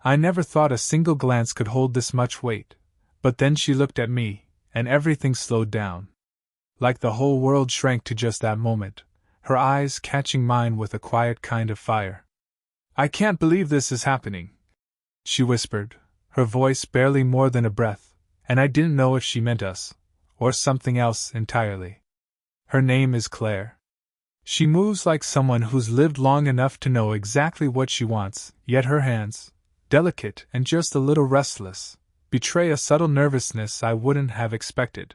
I never thought a single glance could hold this much weight, but then she looked at me, and everything slowed down. Like the whole world shrank to just that moment, her eyes catching mine with a quiet kind of fire. "I can't believe this is happening," she whispered, her voice barely more than a breath, and I didn't know if she meant us, or something else entirely. "Her name is Claire. She moves like someone who's lived long enough to know exactly what she wants, yet her hands, delicate and just a little restless, betray a subtle nervousness I wouldn't have expected.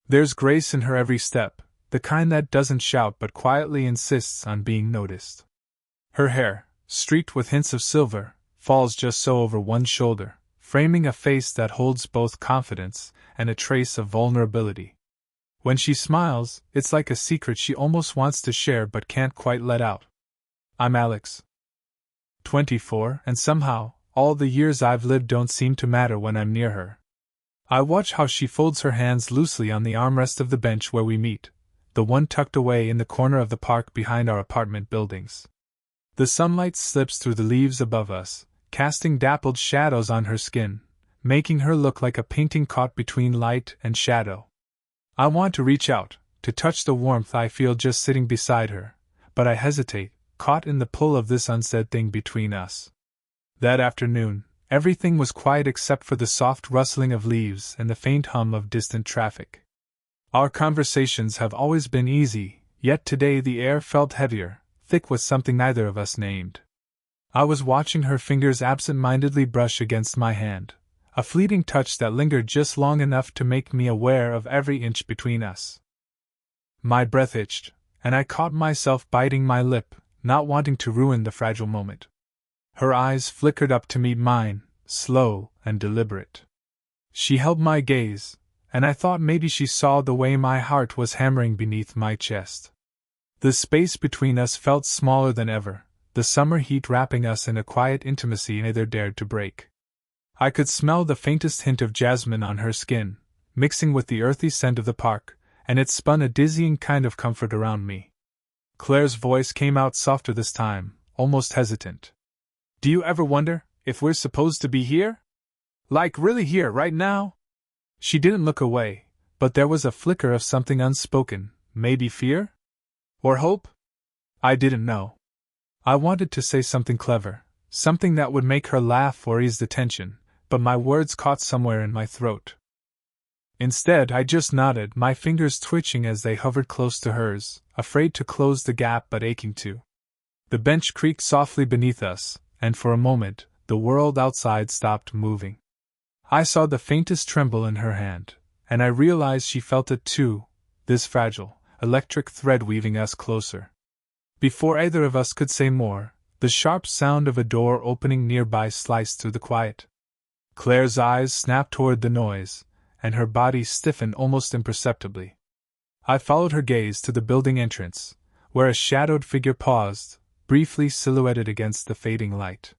There's grace in her every step, the kind that doesn't shout but quietly insists on being noticed. Her hair, streaked with hints of silver, falls just so over one shoulder, framing a face that holds both confidence and a trace of vulnerability. When she smiles, it's like a secret she almost wants to share but can't quite let out. I'm Alex. 24, and somehow, all the years I've lived don't seem to matter when I'm near her. I watch how she folds her hands loosely on the armrest of the bench where we meet, the one tucked away in the corner of the park behind our apartment buildings. The sunlight slips through the leaves above us, casting dappled shadows on her skin, making her look like a painting caught between light and shadow. I want to reach out, to touch the warmth I feel just sitting beside her, but I hesitate, caught in the pull of this unsaid thing between us. That afternoon, everything was quiet except for the soft rustling of leaves and the faint hum of distant traffic. Our conversations have always been easy, yet today the air felt heavier, thick with something neither of us named. I was watching her fingers absent-mindedly brush against my hand, a fleeting touch that lingered just long enough to make me aware of every inch between us. My breath itched, and I caught myself biting my lip, not wanting to ruin the fragile moment. Her eyes flickered up to meet mine, slow and deliberate. She held my gaze, and I thought maybe she saw the way my heart was hammering beneath my chest. The space between us felt smaller than ever, the summer heat wrapping us in a quiet intimacy neither dared to break. I could smell the faintest hint of jasmine on her skin, mixing with the earthy scent of the park, and it spun a dizzying kind of comfort around me. Claire's voice came out softer this time, almost hesitant. "Do you ever wonder if we're supposed to be here? Like really here right now?" She didn't look away, but there was a flicker of something unspoken, maybe fear? Or hope? I didn't know. I wanted to say something clever, something that would make her laugh or ease the tension, but my words caught somewhere in my throat. Instead, I just nodded, my fingers twitching as they hovered close to hers, afraid to close the gap but aching to. The bench creaked softly beneath us, and for a moment, the world outside stopped moving. I saw the faintest tremble in her hand, and I realized she felt it too, this fragile, electric thread weaving us closer. Before either of us could say more, the sharp sound of a door opening nearby sliced through the quiet. Claire's eyes snapped toward the noise, and her body stiffened almost imperceptibly. I followed her gaze to the building entrance, where a shadowed figure paused, briefly silhouetted against the fading light.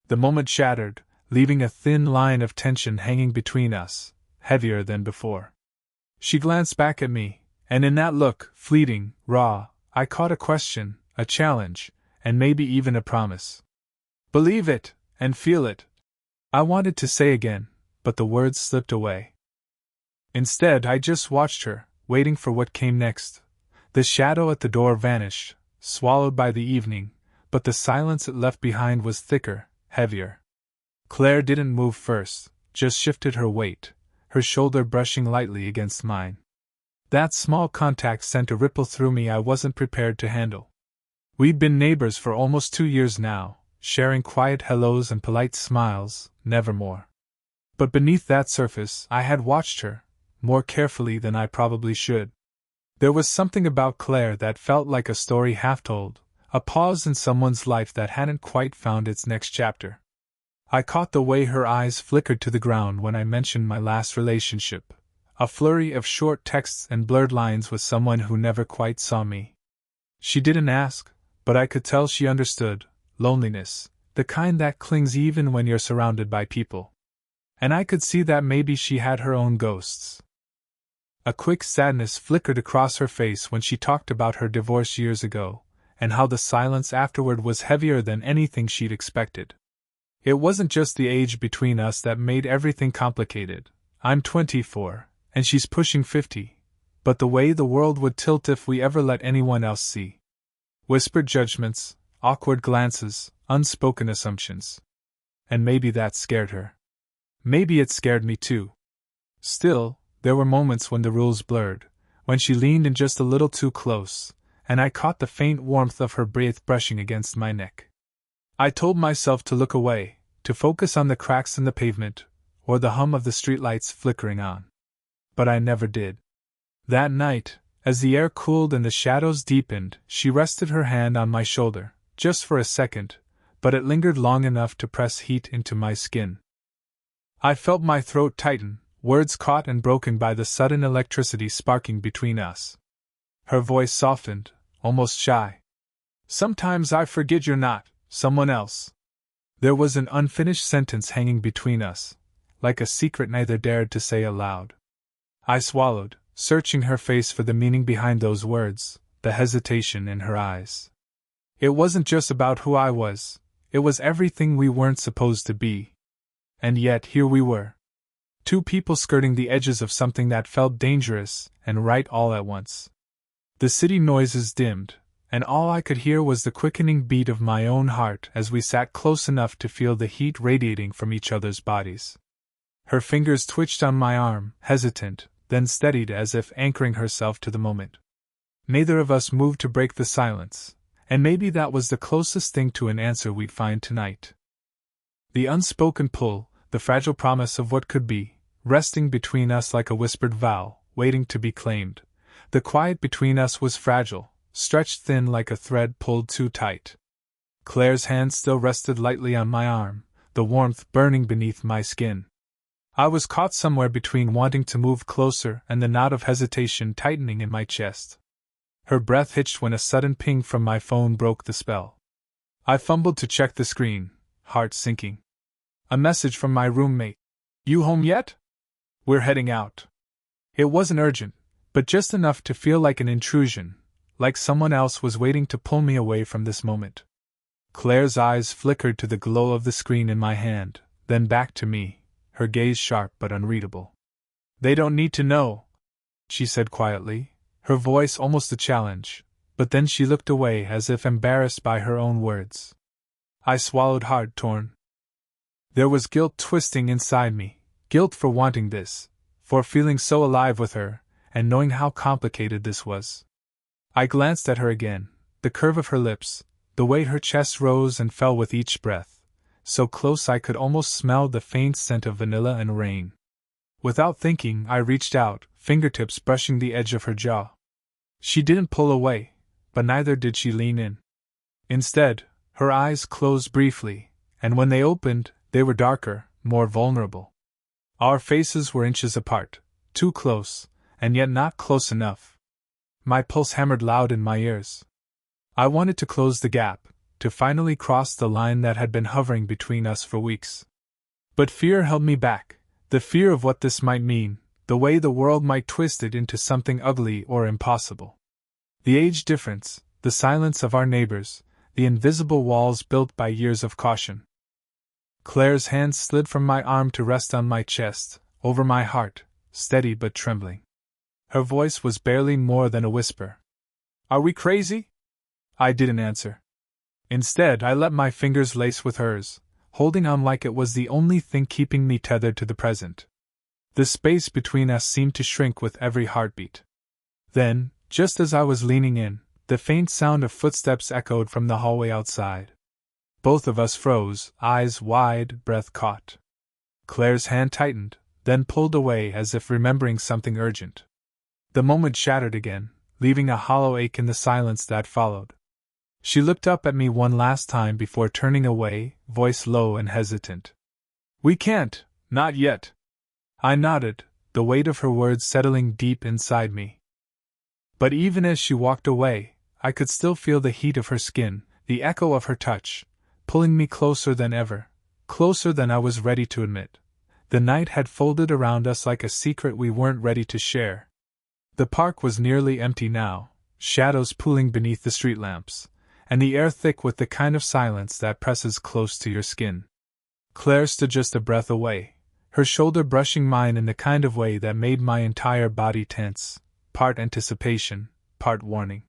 The moment shattered, leaving a thin line of tension hanging between us, heavier than before. She glanced back at me, and in that look, fleeting, raw, I caught a question, a challenge, and maybe even a promise. "Believe it, and feel it," I wanted to say again, but the words slipped away. Instead, I just watched her, waiting for what came next. The shadow at the door vanished, swallowed by the evening, but the silence it left behind was thicker, heavier. Claire didn't move first, just shifted her weight, her shoulder brushing lightly against mine. That small contact sent a ripple through me I wasn't prepared to handle. We'd been neighbors for almost 2 years now, sharing quiet hellos and polite smiles, never more. But beneath that surface, I had watched her, more carefully than I probably should. There was something about Claire that felt like a story half told, a pause in someone's life that hadn't quite found its next chapter. I caught the way her eyes flickered to the ground when I mentioned my last relationship, a flurry of short texts and blurred lines with someone who never quite saw me. She didn't ask, but I could tell she understood loneliness, the kind that clings even when you're surrounded by people. And I could see that maybe she had her own ghosts. A quick sadness flickered across her face when she talked about her divorce years ago, and how the silence afterward was heavier than anything she'd expected. It wasn't just the age between us that made everything complicated. I'm 24, and she's pushing 50, but the way the world would tilt if we ever let anyone else see. Whispered judgments, awkward glances, unspoken assumptions. And maybe that scared her. Maybe it scared me too. Still, there were moments when the rules blurred, when she leaned in just a little too close, and I caught the faint warmth of her breath brushing against my neck. I told myself to look away, to focus on the cracks in the pavement, or the hum of the streetlights flickering on. But I never did. That night, as the air cooled and the shadows deepened, she rested her hand on my shoulder, just for a second, but it lingered long enough to press heat into my skin. I felt my throat tighten, words caught and broken by the sudden electricity sparking between us. Her voice softened, almost shy. Sometimes I forget you're not someone else. There was an unfinished sentence hanging between us, like a secret neither dared to say aloud. I swallowed, searching her face for the meaning behind those words, the hesitation in her eyes. It wasn't just about who I was, it was everything we weren't supposed to be. And yet here we were. Two people skirting the edges of something that felt dangerous and right all at once. The city noises dimmed, and all I could hear was the quickening beat of my own heart as we sat close enough to feel the heat radiating from each other's bodies. Her fingers twitched on my arm, hesitant, then steadied as if anchoring herself to the moment. Neither of us moved to break the silence, and maybe that was the closest thing to an answer we'd find tonight. The unspoken pull, the fragile promise of what could be, resting between us like a whispered vow, waiting to be claimed. The quiet between us was fragile, stretched thin like a thread pulled too tight. Claire's hand still rested lightly on my arm, the warmth burning beneath my skin. I was caught somewhere between wanting to move closer and the knot of hesitation tightening in my chest. Her breath hitched when a sudden ping from my phone broke the spell. I fumbled to check the screen, heart sinking. A message from my roommate. You home yet? We're heading out. It wasn't urgent, but just enough to feel like an intrusion, like someone else was waiting to pull me away from this moment. Claire's eyes flickered to the glow of the screen in my hand, then back to me, her gaze sharp but unreadable. They don't need to know, she said quietly, her voice almost a challenge, but then she looked away as if embarrassed by her own words. I swallowed hard, torn. There was guilt twisting inside me, guilt for wanting this, for feeling so alive with her, and knowing how complicated this was. I glanced at her again, the curve of her lips, the way her chest rose and fell with each breath, so close I could almost smell the faint scent of vanilla and rain. Without thinking, I reached out, fingertips brushing the edge of her jaw. She didn't pull away, but neither did she lean in. Instead, her eyes closed briefly, and when they opened, they were darker, more vulnerable. Our faces were inches apart, too close, and yet not close enough. My pulse hammered loud in my ears. I wanted to close the gap, to finally cross the line that had been hovering between us for weeks. But fear held me back, the fear of what this might mean, the way the world might twist it into something ugly or impossible. The age difference, the silence of our neighbors, the invisible walls built by years of caution. Claire's hand slid from my arm to rest on my chest, over my heart, steady but trembling. Her voice was barely more than a whisper. Are we crazy? I didn't answer. Instead, I let my fingers lace with hers, holding on like it was the only thing keeping me tethered to the present. The space between us seemed to shrink with every heartbeat. Then, just as I was leaning in, the faint sound of footsteps echoed from the hallway outside. Both of us froze, eyes wide, breath caught. Claire's hand tightened, then pulled away as if remembering something urgent. The moment shattered again, leaving a hollow ache in the silence that followed. She looked up at me one last time before turning away, voice low and hesitant. We can't, not yet. I nodded, the weight of her words settling deep inside me. But even as she walked away, I could still feel the heat of her skin, the echo of her touch, pulling me closer than ever, closer than I was ready to admit. The night had folded around us like a secret we weren't ready to share. The park was nearly empty now, shadows pooling beneath the street lamps, and the air thick with the kind of silence that presses close to your skin. Claire stood just a breath away, her shoulder brushing mine in the kind of way that made my entire body tense, part anticipation, part warning.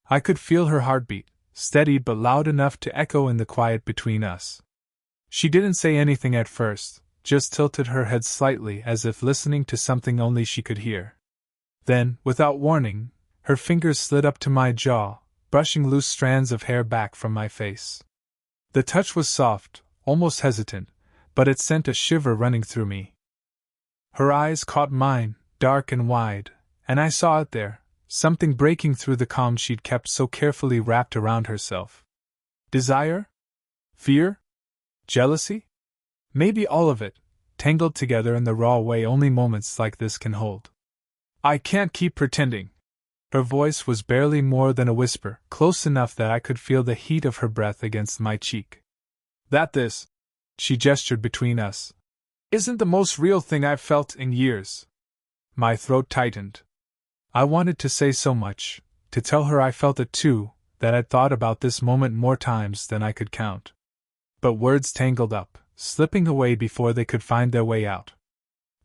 I could feel her heartbeat, steady but loud enough to echo in the quiet between us. She didn't say anything at first, just tilted her head slightly as if listening to something only she could hear. Then, without warning, her fingers slid up to my jaw, brushing loose strands of hair back from my face. The touch was soft, almost hesitant, but it sent a shiver running through me. Her eyes caught mine, dark and wide, and I saw it there, something breaking through the calm she'd kept so carefully wrapped around herself. Desire? Fear? Jealousy? Maybe all of it, tangled together in the raw way only moments like this can hold. I can't keep pretending. Her voice was barely more than a whisper, close enough that I could feel the heat of her breath against my cheek. That this, she gestured between us, isn't the most real thing I've felt in years. My throat tightened. I wanted to say so much, to tell her I felt it too, that I'd thought about this moment more times than I could count. But words tangled up, slipping away before they could find their way out.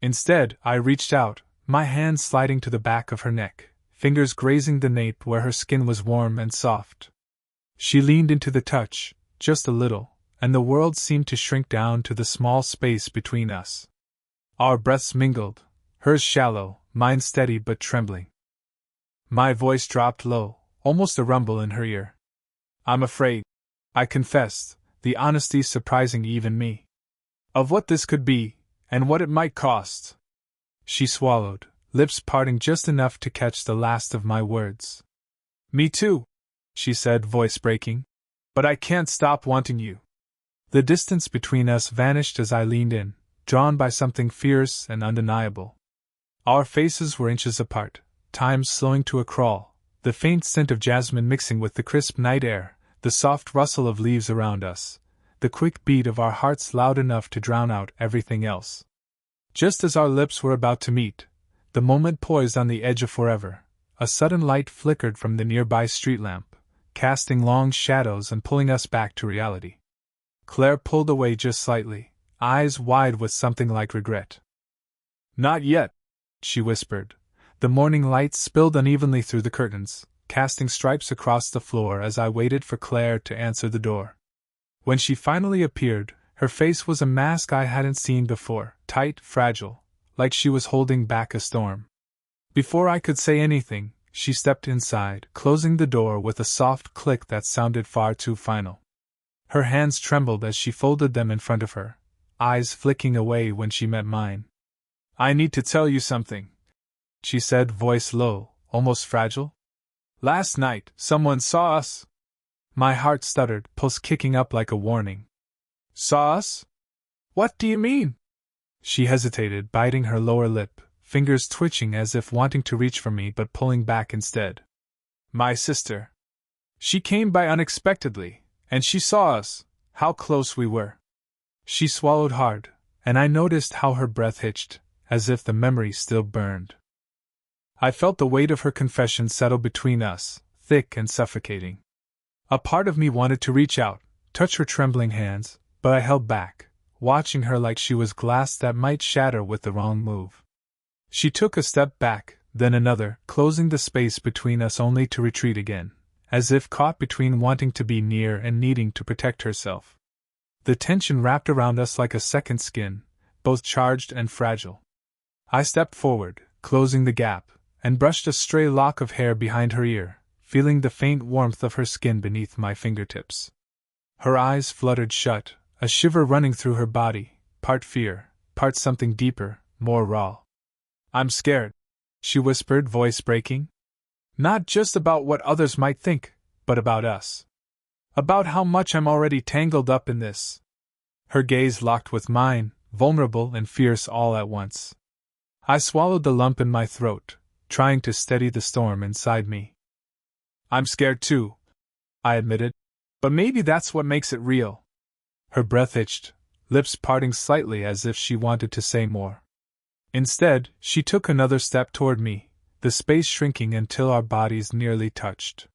Instead, I reached out, my hand sliding to the back of her neck, fingers grazing the nape where her skin was warm and soft. She leaned into the touch, just a little, and the world seemed to shrink down to the small space between us. Our breaths mingled, hers shallow, mine steady but trembling. My voice dropped low, almost a rumble in her ear. I'm afraid, I confessed, the honesty surprising even me. Of what this could be, and what it might cost. She swallowed, lips parting just enough to catch the last of my words. Me too, she said, voice breaking. But I can't stop wanting you. The distance between us vanished as I leaned in, drawn by something fierce and undeniable. Our faces were inches apart, time slowing to a crawl, the faint scent of jasmine mixing with the crisp night air, the soft rustle of leaves around us, the quick beat of our hearts loud enough to drown out everything else. Just as our lips were about to meet, the moment poised on the edge of forever, a sudden light flickered from the nearby street lamp, casting long shadows and pulling us back to reality. Claire pulled away just slightly, eyes wide with something like regret. Not yet, she whispered. The morning light spilled unevenly through the curtains, casting stripes across the floor as I waited for Claire to answer the door. When she finally appeared, her face was a mask I hadn't seen before, tight, fragile, like she was holding back a storm. Before I could say anything, she stepped inside, closing the door with a soft click that sounded far too final. Her hands trembled as she folded them in front of her, eyes flicking away when she met mine. I need to tell you something, she said, voice low, almost fragile. Last night, someone saw us. My heart stuttered, pulse kicking up like a warning. Saw us? What do you mean? She hesitated, biting her lower lip, fingers twitching as if wanting to reach for me but pulling back instead. My sister. She came by unexpectedly, and she saw us, how close we were. She swallowed hard, and I noticed how her breath hitched, as if the memory still burned. I felt the weight of her confession settle between us, thick and suffocating. A part of me wanted to reach out, touch her trembling hands, but I held back, watching her like she was glass that might shatter with the wrong move. She took a step back, then another, closing the space between us only to retreat again, as if caught between wanting to be near and needing to protect herself. The tension wrapped around us like a second skin, both charged and fragile. I stepped forward, closing the gap, and brushed a stray lock of hair behind her ear, feeling the faint warmth of her skin beneath my fingertips. Her eyes fluttered shut, a shiver running through her body, part fear, part something deeper, more raw. I'm scared, she whispered, voice breaking. Not just about what others might think, but about us. About how much I'm already tangled up in this. Her gaze locked with mine, vulnerable and fierce all at once. I swallowed the lump in my throat, trying to steady the storm inside me. I'm scared too, I admitted, but maybe that's what makes it real. Her breath itched, lips parting slightly as if she wanted to say more. Instead, she took another step toward me, the space shrinking until our bodies nearly touched.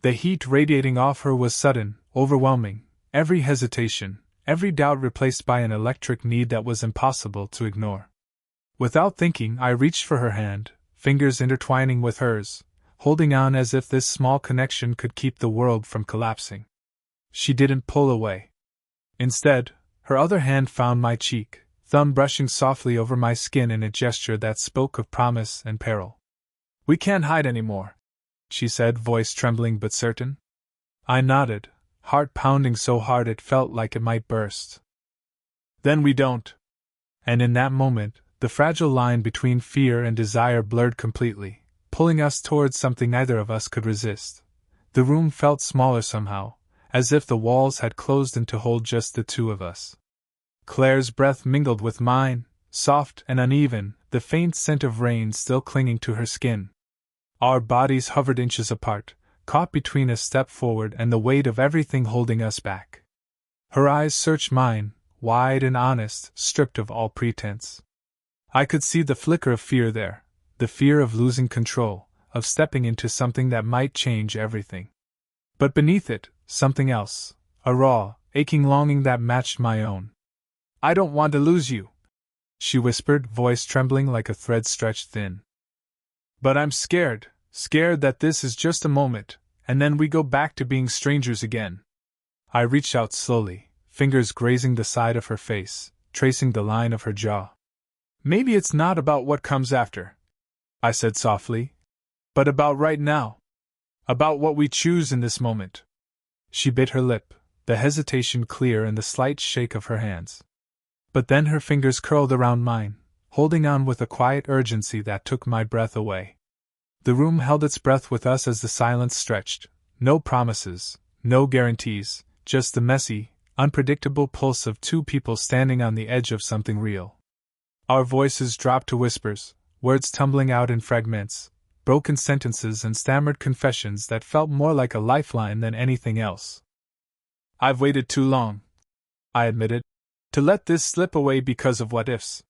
The heat radiating off her was sudden, overwhelming, every hesitation, every doubt replaced by an electric need that was impossible to ignore. Without thinking, I reached for her hand, fingers intertwining with hers, holding on as if this small connection could keep the world from collapsing. She didn't pull away. Instead, her other hand found my cheek, thumb brushing softly over my skin in a gesture that spoke of promise and peril. "We can't hide anymore," she said, voice trembling but certain. I nodded, heart pounding so hard it felt like it might burst. "Then we don't." And in that moment, the fragile line between fear and desire blurred completely, pulling us towards something neither of us could resist. The room felt smaller somehow, as if the walls had closed in to hold just the two of us. Claire's breath mingled with mine, soft and uneven, the faint scent of rain still clinging to her skin. Our bodies hovered inches apart, caught between a step forward and the weight of everything holding us back. Her eyes searched mine, wide and honest, stripped of all pretense. I could see the flicker of fear there, the fear of losing control, of stepping into something that might change everything. But beneath it, something else, a raw, aching longing that matched my own. "I don't want to lose you," she whispered, voice trembling like a thread stretched thin. "But I'm scared that this is just a moment, and then we go back to being strangers again." I reached out slowly, fingers grazing the side of her face, tracing the line of her jaw. "Maybe it's not about what comes after," I said softly, "but about right now. About what we choose in this moment." She bit her lip, the hesitation clear in the slight shake of her hands. But then her fingers curled around mine, holding on with a quiet urgency that took my breath away. The room held its breath with us as the silence stretched. No promises, no guarantees, just the messy, unpredictable pulse of two people standing on the edge of something real. Our voices dropped to whispers, words tumbling out in fragments, broken sentences and stammered confessions that felt more like a lifeline than anything else. "I've waited too long," I admitted, "to let this slip away because of what-ifs."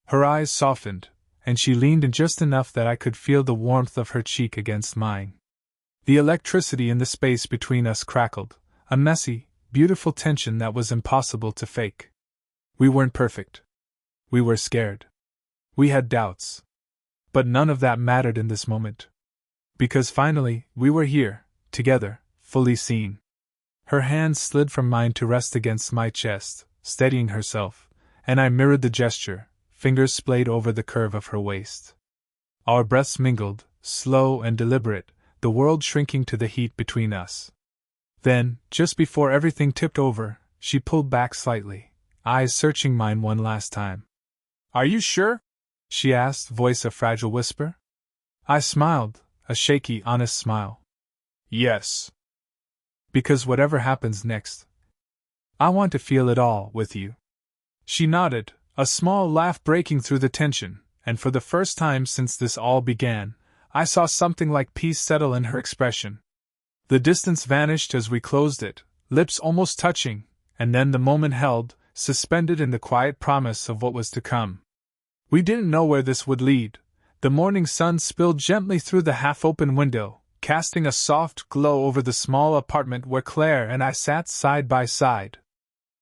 Her eyes softened, and she leaned in just enough that I could feel the warmth of her cheek against mine. The electricity in the space between us crackled, a messy, beautiful tension that was impossible to fake. We weren't perfect. We were scared. We had doubts. But none of that mattered in this moment. Because finally, we were here, together, fully seen. Her hand slid from mine to rest against my chest, steadying herself, and I mirrored the gesture, fingers splayed over the curve of her waist. Our breaths mingled, slow and deliberate, the world shrinking to the heat between us. Then, just before everything tipped over, she pulled back slightly, eyes searching mine one last time. "Are you sure?" she asked, voice a fragile whisper. I smiled, a shaky, honest smile. "Yes. Because whatever happens next, I want to feel it all with you." She nodded, a small laugh breaking through the tension, and for the first time since this all began, I saw something like peace settle in her expression. The distance vanished as we closed it, lips almost touching, and then the moment held, suspended in the quiet promise of what was to come. We didn't know where this would lead. The morning sun spilled gently through the half-open window, casting a soft glow over the small apartment where Claire and I sat side by side.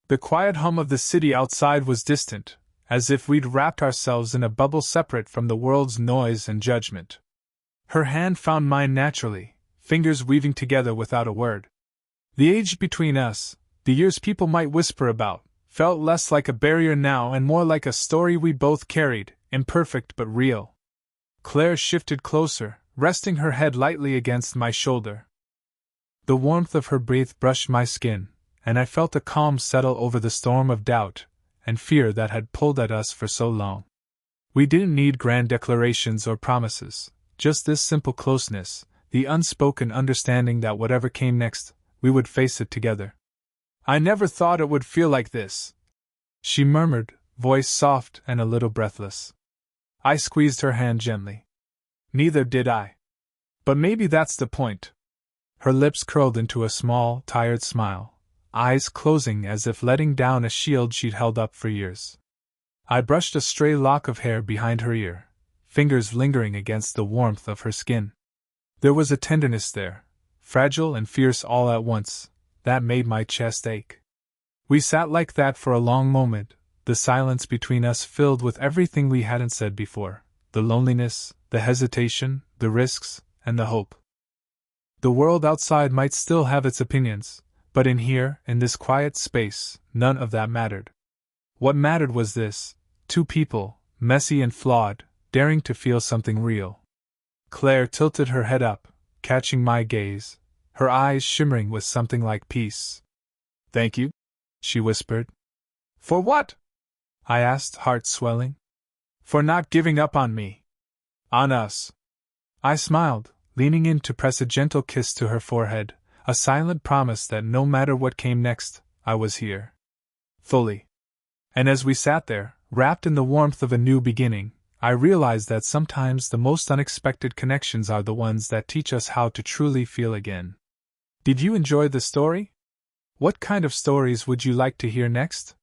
The quiet hum of the city outside was distant, as if we'd wrapped ourselves in a bubble separate from the world's noise and judgment. Her hand found mine naturally, fingers weaving together without a word. The age between us, the years people might whisper about, felt less like a barrier now and more like a story we both carried, imperfect but real. Claire shifted closer, resting her head lightly against my shoulder. The warmth of her breath brushed my skin, and I felt a calm settle over the storm of doubt and fear that had pulled at us for so long. We didn't need grand declarations or promises, just this simple closeness, the unspoken understanding that whatever came next, we would face it together. "I never thought it would feel like this," she murmured, voice soft and a little breathless. I squeezed her hand gently. "Neither did I. But maybe that's the point." Her lips curled into a small, tired smile, eyes closing as if letting down a shield she'd held up for years. I brushed a stray lock of hair behind her ear, fingers lingering against the warmth of her skin. There was a tenderness there, fragile and fierce all at once, that made my chest ache. We sat like that for a long moment, the silence between us filled with everything we hadn't said before, the loneliness, the hesitation, the risks, and the hope. The world outside might still have its opinions, but in here, in this quiet space, none of that mattered. What mattered was this: two people, messy and flawed, daring to feel something real. Claire tilted her head up, catching my gaze, her eyes shimmering with something like peace. "Thank you," she whispered. "For what?" I asked, heart swelling. "For not giving up on me. On us." I smiled, leaning in to press a gentle kiss to her forehead, a silent promise that no matter what came next, I was here. Fully. And as we sat there, wrapped in the warmth of a new beginning, I realized that sometimes the most unexpected connections are the ones that teach us how to truly feel again. Did you enjoy the story? What kind of stories would you like to hear next?